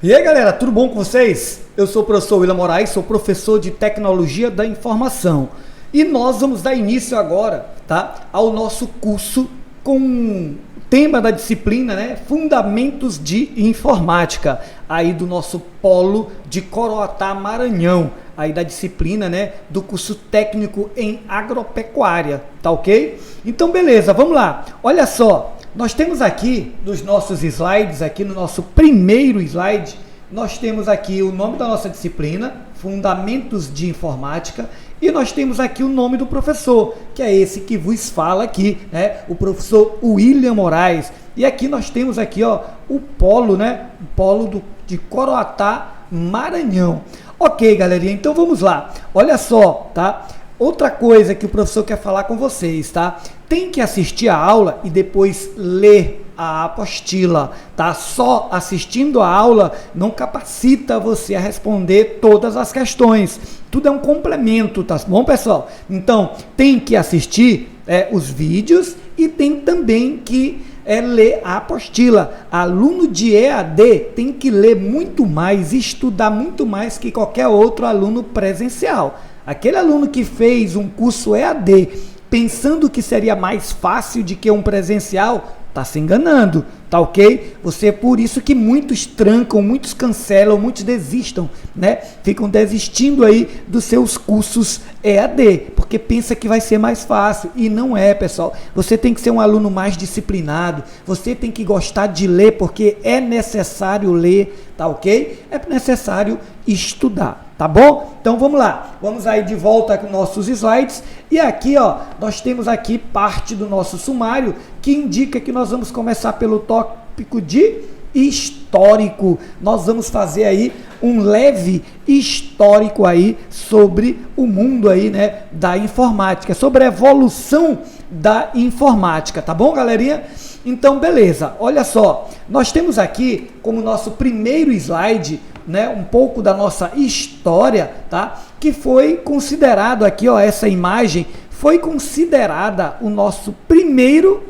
E aí galera, tudo bom com vocês? Eu sou o professor William Moraes, sou professor de Tecnologia da Informação e nós vamos dar início agora, tá, ao nosso curso com o tema da disciplina, né, Fundamentos de Informática, aí do nosso polo de Coroatá, Maranhão, aí da disciplina, né, do curso técnico em agropecuária, tá ok? Então beleza, vamos lá, olha só. Nós temos aqui, nos nossos slides, aqui no nosso primeiro slide, nós temos aqui o nome da nossa disciplina, Fundamentos de Informática, e nós temos aqui o nome do professor, que é esse que vos fala aqui, né? O professor William Moraes. E aqui nós temos aqui, ó, o polo, né? O polo de Coroatá, Maranhão. Ok, galerinha, então vamos lá. Olha só, tá? Outra coisa que o professor quer falar com vocês, tá? Tem que assistir a aula e depois ler a apostila, tá? Só assistindo a aula não capacita você a responder todas as questões. Tudo é um complemento, tá bom, pessoal? Então, tem que assistir os vídeos e tem também que ler a apostila. Aluno de EAD tem que ler muito mais, estudar muito mais que qualquer outro aluno presencial. Aquele aluno que fez um curso EAD pensando que seria mais fácil do que um presencial, está se enganando, tá ok? Por isso que muitos trancam, muitos cancelam, muitos desistam, né? Ficam desistindo aí dos seus cursos EAD, porque pensa que vai ser mais fácil, e não é, pessoal. Você tem que ser um aluno mais disciplinado, você tem que gostar de ler, porque é necessário ler, tá ok? É necessário estudar. Tá bom? Então vamos lá, vamos aí de volta com nossos slides e aqui ó, nós temos aqui parte do nosso sumário que indica que nós vamos começar pelo tópico de histórico. Nós vamos fazer aí um leve histórico aí sobre o mundo aí, né, da informática, sobre a evolução da informática, tá bom, galerinha? Então beleza, olha só, nós temos aqui como nosso primeiro slide, né, um pouco da nossa história, tá? Que foi considerado aqui, ó, essa imagem foi considerada o nosso primeiro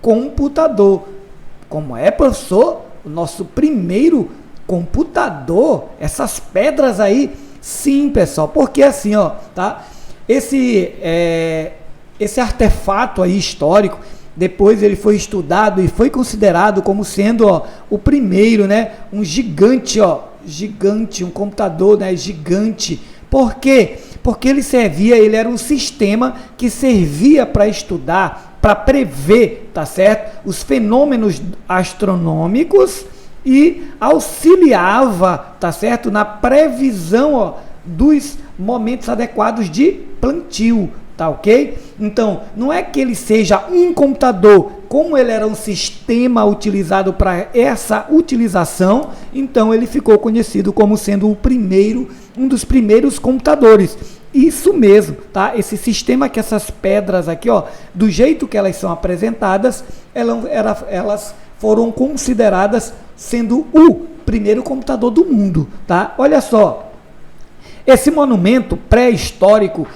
computador. Como é, professor? O nosso primeiro computador? Essas pedras aí? Sim, pessoal, porque assim, ó, tá? Esse artefato aí histórico, depois ele foi estudado e foi considerado como sendo, ó, o primeiro, né? Um gigante, ó, gigante, um computador, né, gigante. Por quê? Porque ele era um sistema que servia para estudar, para prever, tá certo? Os fenômenos astronômicos e auxiliava, tá certo? Na previsão, ó, dos momentos adequados de plantio. Tá ok? Então, não é que ele seja um computador, como ele era um sistema utilizado para essa utilização, então ele ficou conhecido como sendo um dos primeiros computadores. Isso mesmo, tá? Esse sistema que essas pedras aqui, ó, do jeito que elas são apresentadas, elas foram consideradas sendo o primeiro computador do mundo, tá? Olha só. Esse monumento pré-histórico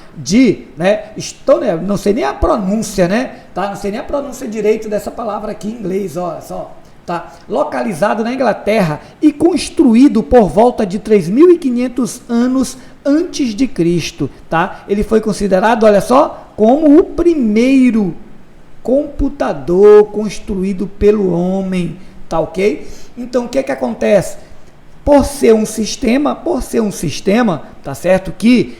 não sei nem a pronúncia, né? Tá? Não sei nem a pronúncia direito dessa palavra aqui em inglês, olha só. Tá? Localizado na Inglaterra e construído por volta de 3.500 anos antes de Cristo, tá? Ele foi considerado, olha só, como o primeiro computador construído pelo homem, tá ok? Então, o que acontece? Por ser um sistema, tá certo, que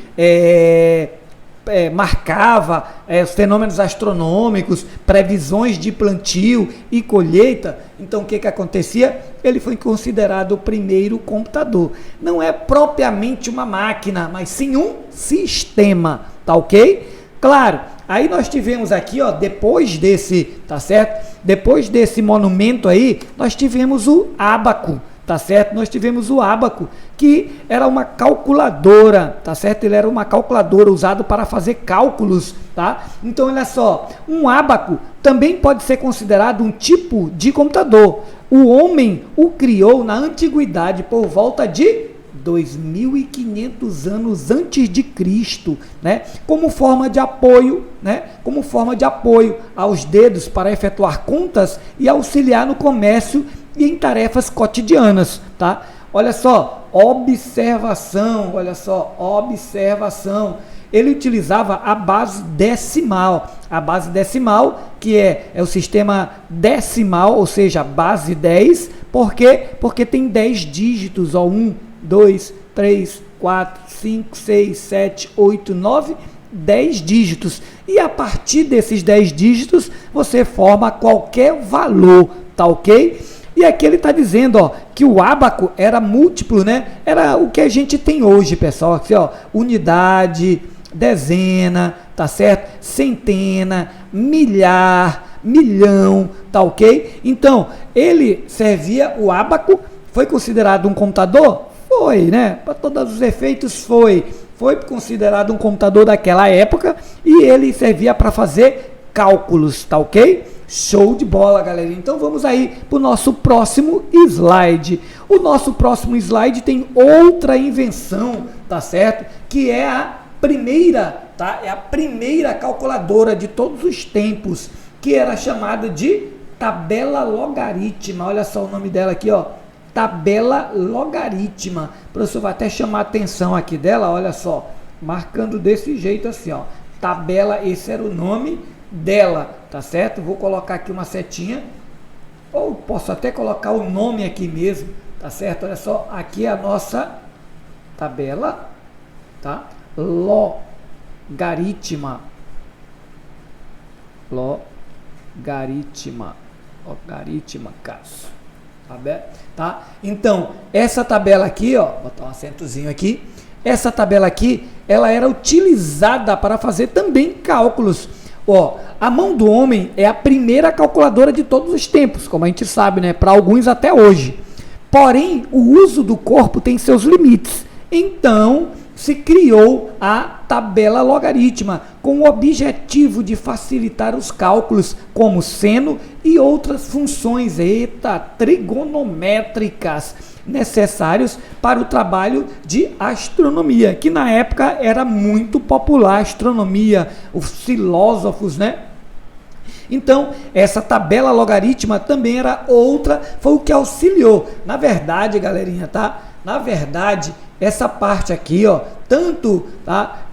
marcava os fenômenos astronômicos, previsões de plantio e colheita, então o que acontecia? Ele foi considerado o primeiro computador. Não é propriamente uma máquina, mas sim um sistema, tá ok? Claro, aí nós tivemos aqui, ó, depois desse, tá certo? Depois desse monumento aí, nós tivemos o ábaco. Tá certo? Nós tivemos o ábaco, que era uma calculadora, tá certo? Ele era uma calculadora usada para fazer cálculos, tá? Então, olha só, um ábaco também pode ser considerado um tipo de computador. O homem o criou na antiguidade por volta de 2.500 anos antes de Cristo, né? Como forma de apoio, né? Como forma de apoio aos dedos para efetuar contas e auxiliar no comércio e em tarefas cotidianas, tá? Olha só, observação, olha só, observação. Ele utilizava a base decimal. A base decimal, que é o sistema decimal, ou seja, base 10. Por quê? Porque tem 10 dígitos, ó, 1, 2, 3, 4, 5, 6, 7, 8, 9, 10 dígitos. E a partir desses 10 dígitos, você forma qualquer valor, tá ok? E aqui ele está dizendo, ó, que o ábaco era múltiplo, né? Era o que a gente tem hoje, pessoal. Aqui, ó, unidade, dezena, tá certo? Centena, milhar, milhão, tá ok? Então, ele servia, o ábaco foi considerado um computador? Foi, né? Para todos os efeitos, foi. Foi considerado um computador daquela época e ele servia para fazer cálculos, tá ok? Show de bola, galera. Então vamos aí para o nosso próximo slide. O nosso próximo slide tem outra invenção, tá certo? Que é a primeira, tá? É a primeira calculadora de todos os tempos, que era chamada de tabela logarítmica. Olha só o nome dela aqui, ó. Tabela logarítmica. O professor vai até chamar a atenção aqui dela, olha só. Marcando desse jeito assim, ó. Tabela, esse era o nome dela, tá certo? Vou colocar aqui uma setinha, ou posso até colocar o nome aqui mesmo, tá certo? Olha só, aqui é a nossa tabela, tá? Logarítmica. Logarítmicas. Tá? Então, essa tabela aqui, ó, vou botar um acentozinho aqui. Essa tabela aqui, ela era utilizada para fazer também cálculos. Ó, a mão do homem é a primeira calculadora de todos os tempos, como a gente sabe, né? Para alguns até hoje. Porém, o uso do corpo tem seus limites. Então, se criou a tabela logarítmica com o objetivo de facilitar os cálculos como seno e outras funções trigonométricas necessários para o trabalho de astronomia, que na época era muito popular a astronomia, os filósofos, né? Então, essa tabela logarítmica também era outra, foi o que auxiliou. Na verdade, galerinha, tá? Na verdade, essa parte aqui, ó, tanto tá,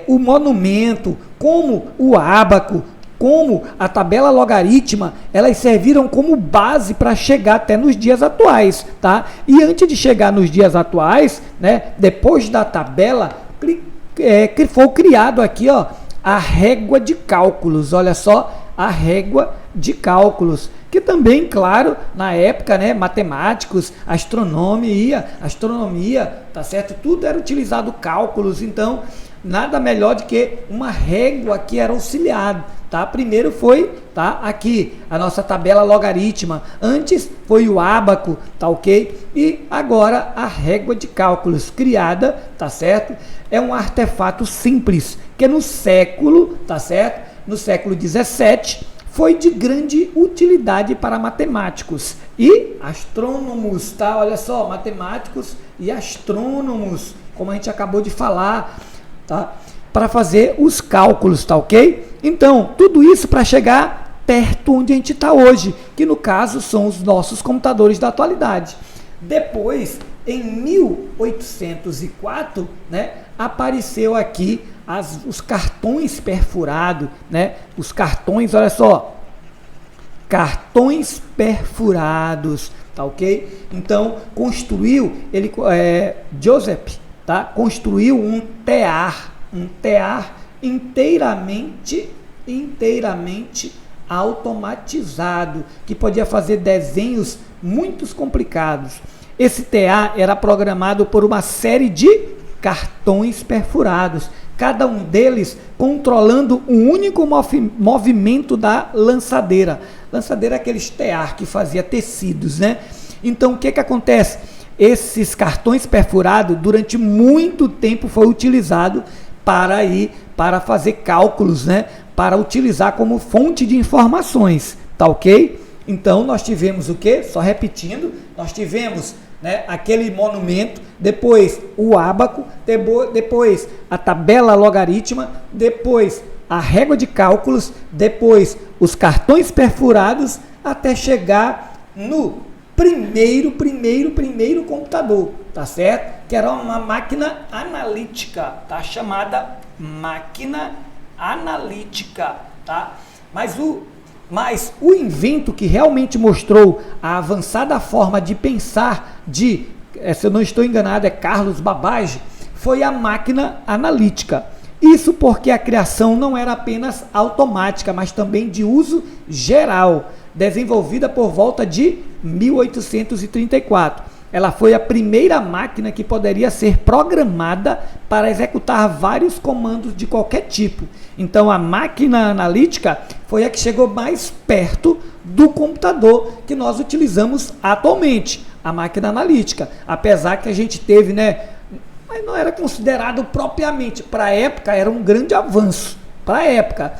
o monumento, como o ábaco, como a tabela logarítmica, elas serviram como base para chegar até nos dias atuais, tá? E antes de chegar nos dias atuais, né, depois da tabela, foi criado aqui, ó, a régua de cálculos. Olha só, a régua de cálculos, que também, claro, na época, né, matemáticos, astronomia, tá certo? Tudo era utilizado cálculos, então nada melhor do que uma régua que era auxiliado, tá? Primeiro foi, tá, aqui a nossa tabela logarítmica, antes foi o ábaco, tá ok? E agora a régua de cálculos criada, tá certo? É um artefato simples que no século, tá certo? No século 17 foi de grande utilidade para matemáticos e astrônomos, tá? Olha só, matemáticos e astrônomos, como a gente acabou de falar, tá? Para fazer os cálculos, tá ok? Então, tudo isso para chegar perto onde a gente está hoje, que no caso são os nossos computadores da atualidade. Depois, em 1804, né, apareceu aqui os cartões perfurados, né? Os cartões, olha só, cartões perfurados, tá ok? Então, construiu, Joseph, tá? Construiu um tear inteiramente automatizado, que podia fazer desenhos muito complicados. Esse TA era programado por uma série de cartões perfurados, cada um deles controlando um único movimento da lançadeira. Lançadeira é aqueles tear que fazia tecidos, né? Então, o que acontece? Esses cartões perfurados, durante muito tempo, foi utilizado para fazer cálculos, né? Para utilizar como fonte de informações, tá ok? Então, nós tivemos o quê? Só repetindo, nós tivemos, né, aquele monumento, depois o ábaco, depois a tabela logarítmica, depois a régua de cálculos, depois os cartões perfurados, até chegar no primeiro computador, tá certo? Que era uma máquina analítica, tá? Chamada máquina analítica, tá? Mas o invento que realmente mostrou a avançada forma de pensar se eu não estou enganado, é Carlos Babbage, foi a máquina analítica. Isso porque a criação não era apenas automática, mas também de uso geral, desenvolvida por volta de 1834. Ela foi a primeira máquina que poderia ser programada para executar vários comandos de qualquer tipo. Então, a máquina analítica foi a que chegou mais perto do computador que nós utilizamos atualmente, a máquina analítica. Apesar que a gente teve, mas não era considerado propriamente. Para a época, era um grande avanço. Para a época,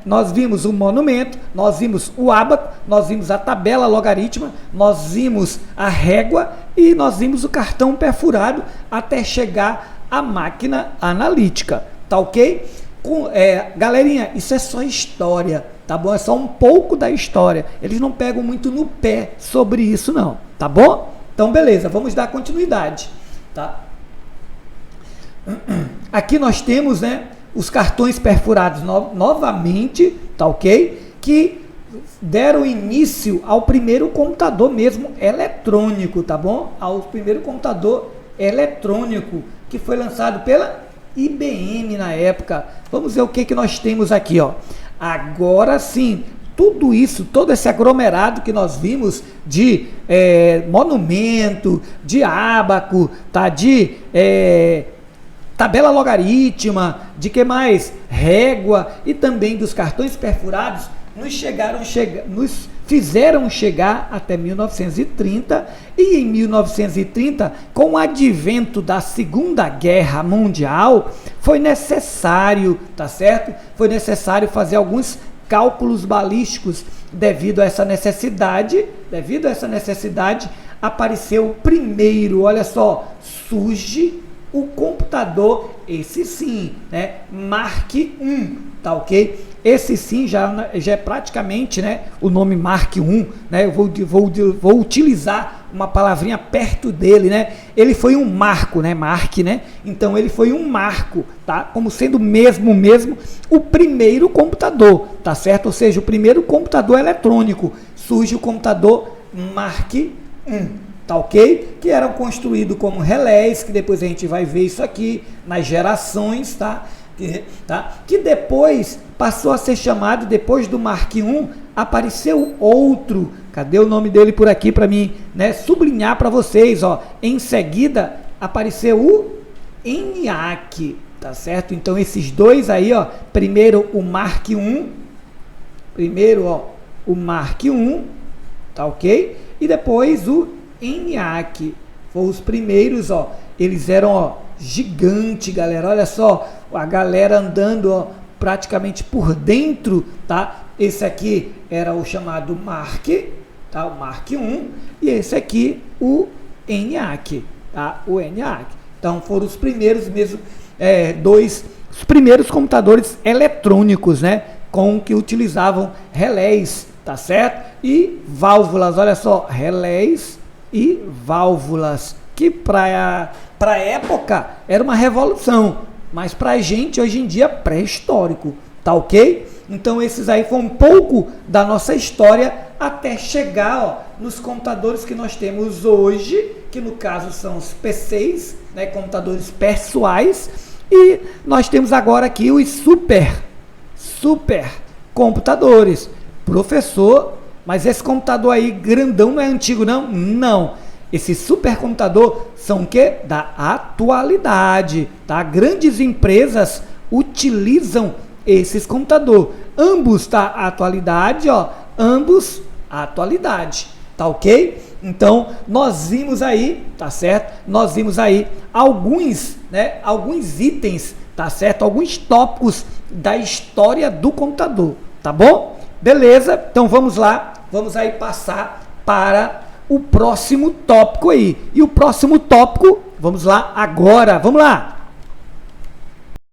nós vimos o monumento, nós vimos o ábaco, nós vimos a tabela logarítmica, nós vimos a régua e nós vimos o cartão perfurado até chegar à máquina analítica, tá ok? Galerinha, isso é só história, tá bom? É só um pouco da história. Eles não pegam muito no pé sobre isso não, tá bom? Então, beleza, vamos dar continuidade, tá? Aqui nós temos, os cartões perfurados novamente, tá ok? Que deram início ao primeiro computador mesmo eletrônico, tá bom? Ao primeiro computador eletrônico que foi lançado pela IBM na época. Vamos ver o que nós temos aqui, ó. Agora sim, tudo isso, todo esse aglomerado que nós vimos de monumento, de ábaco, tá? De tabela logarítmica, de que mais? Régua e também dos cartões perfurados, nos fizeram chegar até 1930, e em 1930, com o advento da Segunda Guerra Mundial, foi necessário, tá certo? Foi necessário fazer alguns cálculos balísticos. Devido a essa necessidade, apareceu primeiro, olha só, surge o computador, esse sim, Mark I, tá ok? Esse sim já é praticamente, o nome Mark I, eu vou utilizar uma palavrinha perto dele, ele foi um marco, Mark, então ele foi um marco, tá? Como sendo mesmo o primeiro computador, tá certo? Ou seja, o primeiro computador eletrônico, surge o computador Mark I, tá ok? Que eram construídos como relés, que depois a gente vai ver isso aqui nas gerações, tá? Que depois passou a ser chamado, depois do Mark I, apareceu outro. Cadê o nome dele por aqui para mim, sublinhar para vocês, ó? Em seguida apareceu o ENIAC, tá certo? Então esses dois aí, ó, primeiro o Mark I, o Mark I, tá ok? E depois o ENIAC, foram os primeiros, ó, eles eram, ó, gigante, galera, olha só, a galera andando, ó, praticamente por dentro, tá? Esse aqui era o chamado Mark, tá? O Mark I, e esse aqui o ENIAC, tá? O ENIAC. Então foram os primeiros mesmo, os primeiros computadores eletrônicos, com que utilizavam relés, tá certo? E válvulas, olha só, relés e válvulas, que para a época era uma revolução, mas para a gente hoje em dia pré-histórico, tá ok? Então esses aí foi um pouco da nossa história até chegar, ó, nos computadores que nós temos hoje, que no caso são os PCs, computadores pessoais, e nós temos agora aqui os super computadores. Professor, mas esse computador aí grandão não é antigo não? Não. Esse supercomputador são o quê? Da atualidade, tá? Grandes empresas utilizam esses computadores. Ambos, tá? Atualidade, ó. Ambos, atualidade. Tá ok? Então, nós vimos aí, tá certo? Nós vimos aí alguns itens, tá certo? Alguns tópicos da história do computador, tá bom? Beleza? Então, vamos lá. Vamos aí passar para o próximo tópico aí. E o próximo tópico, vamos lá agora, vamos lá.